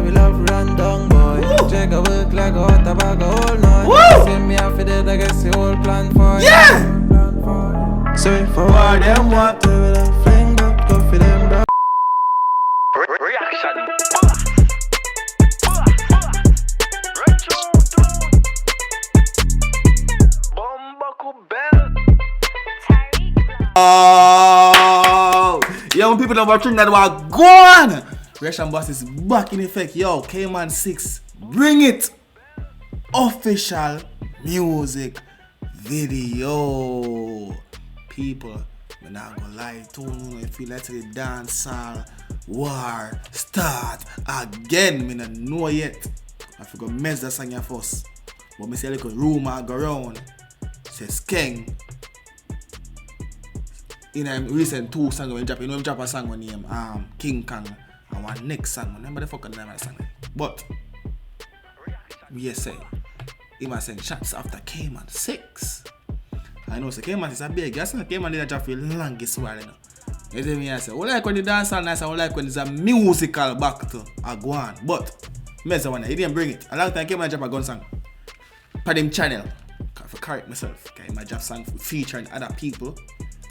we love run down, boy. Check a work like a hot bag all night. See me after that, I guess the whole plan for it. Yeah! So if I want them, what? We will fling back, go for them, bro. Reaction. Oh, young people over Trinidad were gone. Reaction Boss is back in effect. Yo, Kman 6ixx, bring it. Official music video. People, I'm not gonna lie to you. If you let the dancehall war start again, I don't know yet. I forgot mess that song first. But I see a little rumor go around. Says King. In a recent 2 songs when drop, you know him drop a song with name King Kong and one next song. Remember the fucking name of the song. But we say he was saying shots after Kman 6ixx. I know so Kman is a big. I say Kman did a drop for the longest while, you know. You see me I say, I like when the dance all nice, I like when it's a musical back to a go on. But me say one he didn't bring it. A long time Kman drop a gun song. For them channel. For correct myself. He might drop song featuring other people.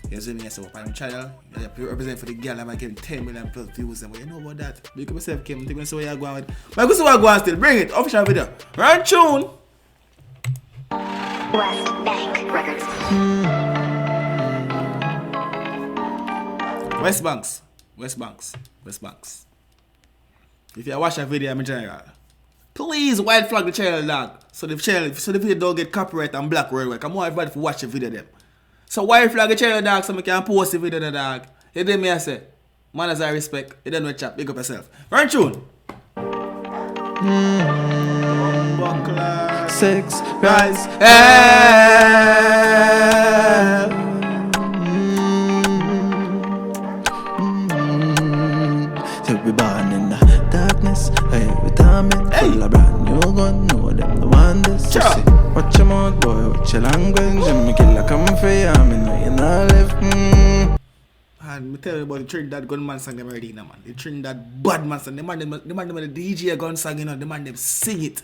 You see me, so on my channel, you represent for the girl, I might give 10 million plus views, and you know about that. Because myself came, think so you're going with. But this is what I go on still. Bring it, official video. Run tune. West Bank Records. West Banks. If you watch a video, I'm in general. Please white flag the channel, dog. So the video don't get copyright and black worldwide. Come on, everybody to watch the video them. So why flag a channel, dog, so I can post the video, dog? You did me, I say. Man, as I respect, you don't know chap, big up yourself. Run tune. 6 rise. Till we born in the darkness, every time it full of brand new gun, know them the wonders. Sure. Watch your mouth, boy, watch your language. Me kill a come for you, me know you not live. And me tell you about the Trinidad gunman song them already, man. The Trinidad bad man song. The man them the DJ gun song, you know. The man them sing it.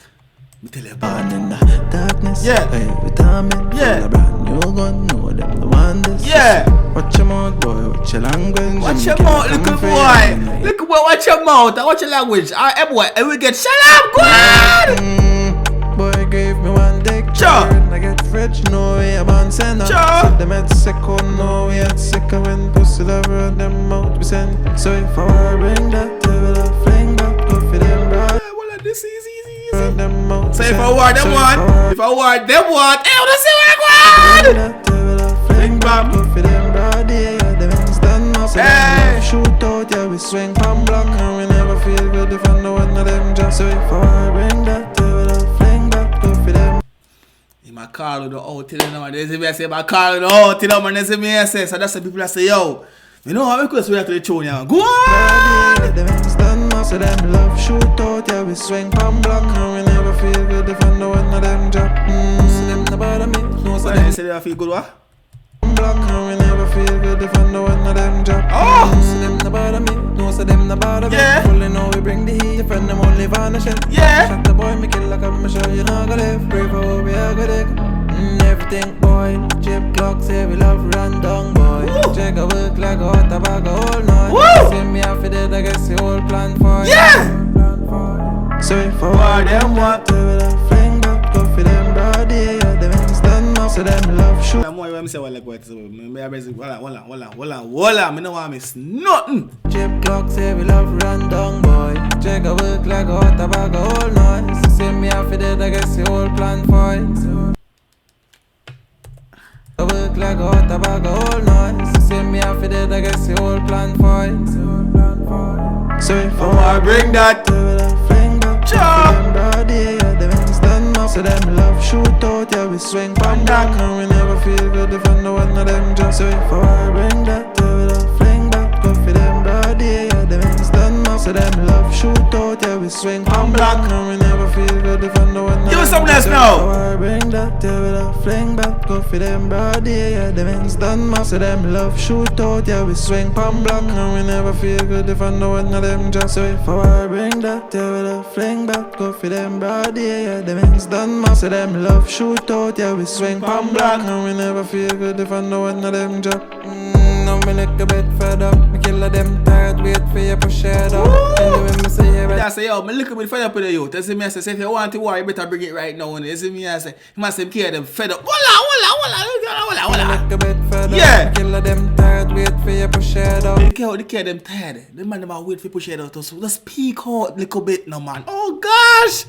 Me tell you about born in the darkness, yeah. Every time it full of brand new gun, know them the wonders. yeah. Watch your mouth, boy, watch your language. Watch your mouth, little boy. Little boy, watch your mouth and watch your language. Hey boy, and we get shut up, go on. Boy gave me one dick. Sure. I get rich, no way I'm send. Sure. Them at Mexico, no way at sick of when pussy lover them out we send. So if I bring that, they will fling back, go for them, bro. Well, this is easy. Them out, So if I want them one, if I want them one, hey, what see what I want? fling back, go for them, bro. Yeah, them instant now. So Hey. shoot out, yeah, we swing pan block, and we never feel good if I know one of them just. So if I bring that, they will fling back, go for them. I call the out till them and they say I say I call the out till them and they say me I say so that's the people that say yo. You know how we could swear to the tune now. Go on! Them instant now, so them love shoot out, yeah, we swing pan block, and we never feel good if I know one of them drop. So them no bother me, no so them say they feel good what? block, and we never feel good if I know one of them drop. Oh! So them no bother me, no so them no bother me. Yeah. Fully know we bring the heat, friend them only vanishing. Yeah. Shot the boy, me kill like I'm sure you not gonna live. Pray for we are good. Everything boy, chip clock say we love run down boy. Woo. Check a work like a hot bag all night. Woo. See me after that, I guess the whole plan for it. Yeah. So if I want them what, they will fling back, go for them broad, yeah, them instant now, so them love shoot. I'm more when I say what like what so me I basic hold on, me no want miss nothing. Chip clock say we love run down boy. Check a work like a hot bag all night. So see me after that, I guess the whole plan for it. I work like a hot bag all night. So see me after that, I guess the whole plan for it. So if I want bring that, they will fling back, sure. them broad, yeah, them instant now. So them love shoot out, yeah, we swing pan back, and we never feel good if I know one of them just. So if I bring that, they will fling back, go for them broad, yeah, them instant now. So them love shoot out, yeah, we swing from block. And we never feel good if I know what. Give us something else now. I bring that, yeah, with a fling back. Go for them broad, yeah, the men's done map. So them love shoot out, yeah, we swing from block. And we never feel good if I know what of them just. So if I bring that, yeah, with a fling back. Go for them broad, yeah, the men's done map. So them love shoot out, yeah, we swing from block. And we never feel good if I know what of them just. Now me look a bit fed up. Me kill them tired, wait for you push it up. Anyway, me say you I say, yo, me look a bit fed up with the youth. You see me, I say, if you want to war, you better bring it right now. You see me, I say, you must say, kill them fed up. Walla. look a bit fed up. Yeah. Me kill them tired, wait for you push it up. They care them tired. The man them wait for push it out. So let's speak out a little bit now, man. Oh gosh.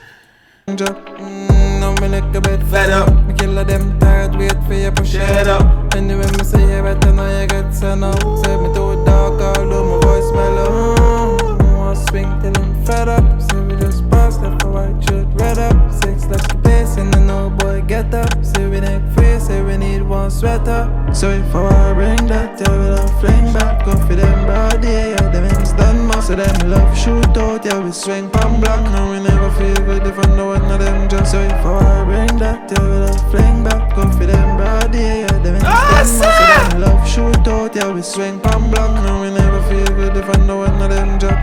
Now me look a bit Fed up. Me kill them tired, wait for you push it up. Anyway, me say you better now you get sent up. Say me too dark, although my voice mellow. I swing till I'm fed up. Say we just pass left a white shirt red up. 6 left the place and then no boy get up. Say we neck free, say we need one sweater. So if I bring that, yeah, we love fling back. Go for them broad, yeah, the men's done more. So them love shoot out, yeah, we swing from block. And we never feel good if I know what of them just. So if I bring that, yeah, we love fling back. Go for them broad, yeah, the men's done more. So them love shoot out, yeah, we swing from block. And we never feel good if I know what of them just.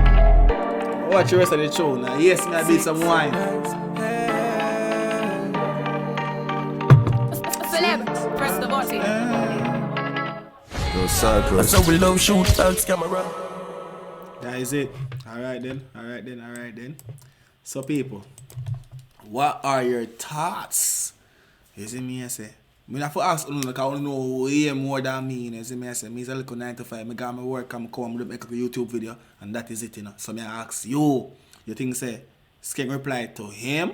Watch the rest of the show now. Yes, me I beat some wine. Celeb, press the button. Those circles. That's how we love shoot out camera. That is it. Alright then. So people, what are your thoughts? You see me I say? I have to ask you, because I want to know way more than me. You see me I say? Me is a little 9 to 5. I got my work, I'm come make a YouTube video, and that is it, you know. So me I ask you think say, Skeng reply to him?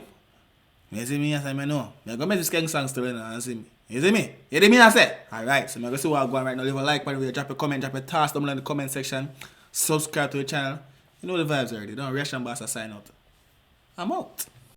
You see me I say, I know. I go make the Skeng song still, you know, you see me? You see me? You see me I say? Alright, so I'm going to see what I'm going right now. Leave a like, by the way, drop a comment, drop a task down in the comment section. Subscribe to the channel. You know the vibes already. Don't reaction boss, I sign out. I'm out.